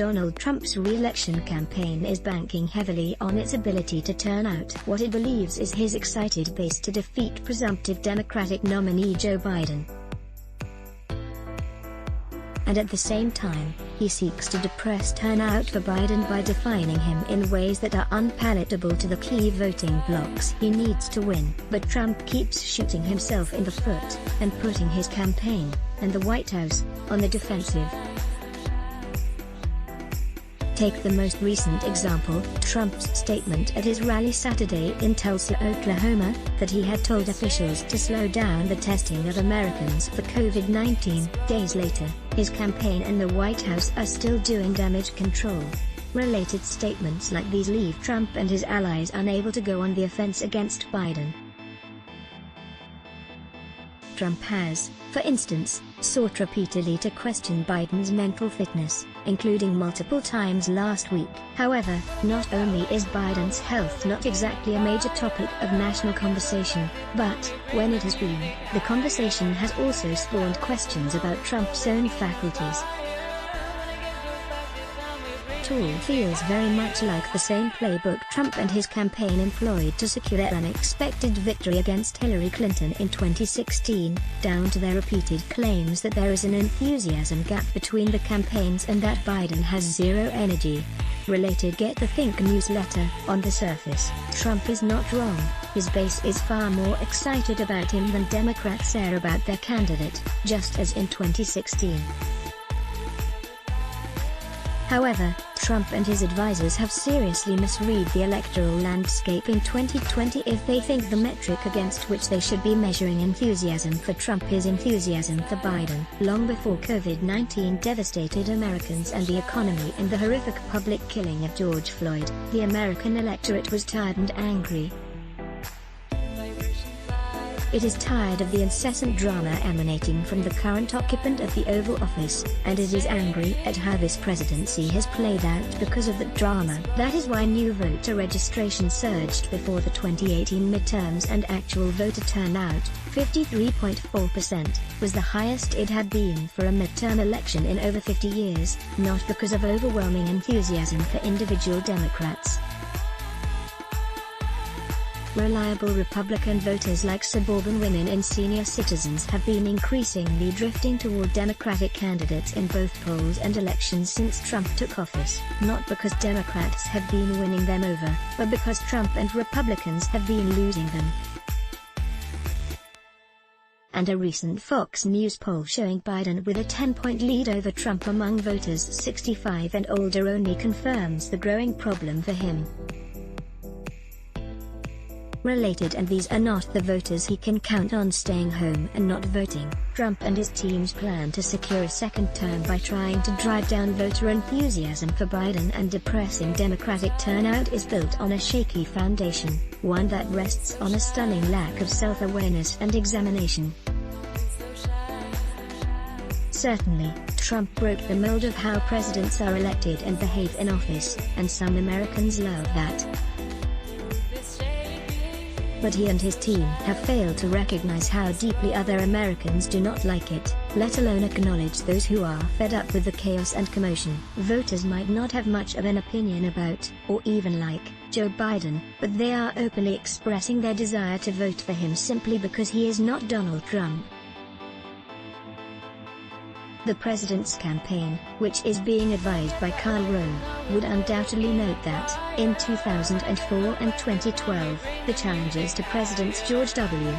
Donald Trump's re-election campaign is banking heavily on its ability to turn out what it believes is his excited base to defeat presumptive Democratic nominee Joe Biden. And at the same time, he seeks to depress turnout for Biden by defining him in ways that are unpalatable to the key voting blocs he needs to win. But Trump keeps shooting himself in the foot, and putting his campaign, and the White House, on the defensive. Take the most recent example, Trump's statement at his rally Saturday in Tulsa, Oklahoma, that he had told officials to slow down the testing of Americans for COVID-19. Days later, his campaign and the White House are still doing damage control. Related statements like these leave Trump and his allies unable to go on the offense against Biden. Trump has, for instance, sought repeatedly to question Biden's mental fitness, including multiple times last week. However, not only is Biden's health not exactly a major topic of national conversation, but, when it has been, the conversation has also spawned questions about Trump's own faculties. It all feels very much like the same playbook Trump and his campaign employed to secure their unexpected victory against Hillary Clinton in 2016, down to their repeated claims that there is an enthusiasm gap between the campaigns and that Biden has zero energy. Related Get the Think newsletter. On the surface, Trump is not wrong. His base is far more excited about him than Democrats are about their candidate, just as in 2016. However, Trump and his advisors have seriously misread the electoral landscape in 2020 if they think the metric against which they should be measuring enthusiasm for Trump is enthusiasm for Biden. Long before COVID-19 devastated Americans and the economy and the horrific public killing of George Floyd, the American electorate was tired and angry. It is tired of the incessant drama emanating from the current occupant of the Oval Office, and it is angry at how this presidency has played out because of that drama. That is why new voter registration surged before the 2018 midterms, and actual voter turnout, 53.4%, was the highest it had been for a midterm election in over 50 years, not because of overwhelming enthusiasm for individual Democrats. Reliable Republican voters like suburban women and senior citizens have been increasingly drifting toward Democratic candidates in both polls and elections since Trump took office, not because Democrats have been winning them over, but because Trump and Republicans have been losing them. And a recent Fox News poll showing Biden with a 10-point lead over Trump among voters 65 and older only confirms the growing problem for him. Related, and these are not the voters he can count on staying home and not voting. Trump and his team's plan to secure a second term by trying to drive down voter enthusiasm for Biden and depressing Democratic turnout is built on a shaky foundation, one that rests on a stunning lack of self-awareness and examination. Certainly, Trump broke the mold of how presidents are elected and behave in office, and some Americans love that. But he and his team have failed to recognize how deeply other Americans do not like it, let alone acknowledge those who are fed up with the chaos and commotion. Voters might not have much of an opinion about, or even like, Joe Biden, but they are openly expressing their desire to vote for him simply because he is not Donald Trump. The president's campaign, which is being advised by Karl Rove, would undoubtedly note that, in 2004 and 2012, the challenges to Presidents George W.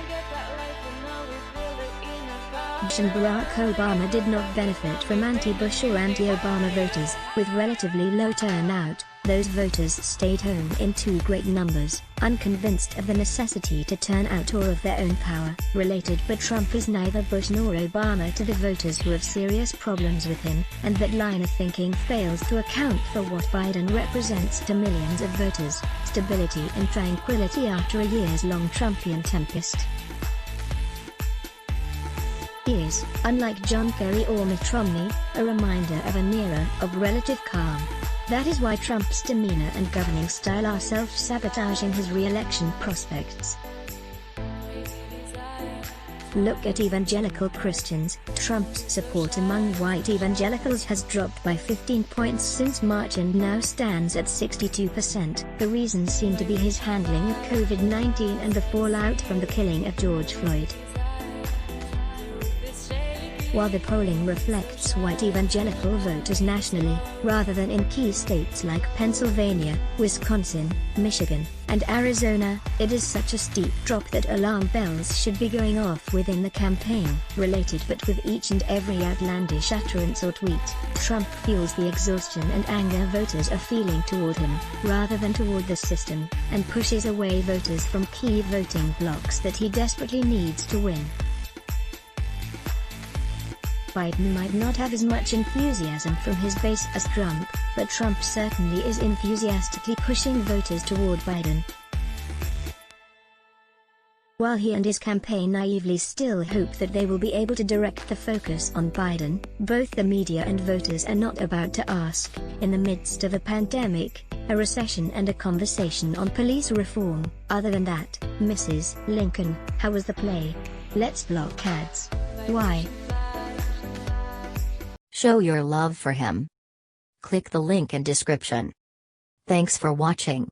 Bush and Barack Obama did not benefit from anti-Bush or anti-Obama voters. With relatively low turnout, those voters stayed home in too great numbers, unconvinced of the necessity to turn out or of their own power. Related, but Trump is neither Bush nor Obama to the voters who have serious problems with him, and that line of thinking fails to account for what Biden represents to millions of voters: stability and tranquility after a years-long Trumpian tempest. He is, unlike John Kerry or Mitt Romney, a reminder of an era of relative calm. That is why Trump's demeanor and governing style are self-sabotaging his re-election prospects. Look at evangelical Christians. Trump's support among white evangelicals has dropped by 15 points since March and now stands at 62%. The reasons seem to be his handling of COVID-19 and the fallout from the killing of George Floyd. While the polling reflects white evangelical voters nationally, rather than in key states like Pennsylvania, Wisconsin, Michigan, and Arizona, it is such a steep drop that alarm bells should be going off within the campaign. Related but with each and every outlandish utterance or tweet, Trump fuels the exhaustion and anger voters are feeling toward him, rather than toward the system, and pushes away voters from key voting blocks that he desperately needs to win. Biden might not have as much enthusiasm from his base as Trump, but Trump certainly is enthusiastically pushing voters toward Biden. While he and his campaign naively still hope that they will be able to direct the focus on Biden, both the media and voters are not about to ask, in the midst of a pandemic, a recession and a conversation on police reform, other than that, Mrs. Lincoln, how was the play? Let's block ads. Why? Show your love for him. Click the link in description. Thanks for watching.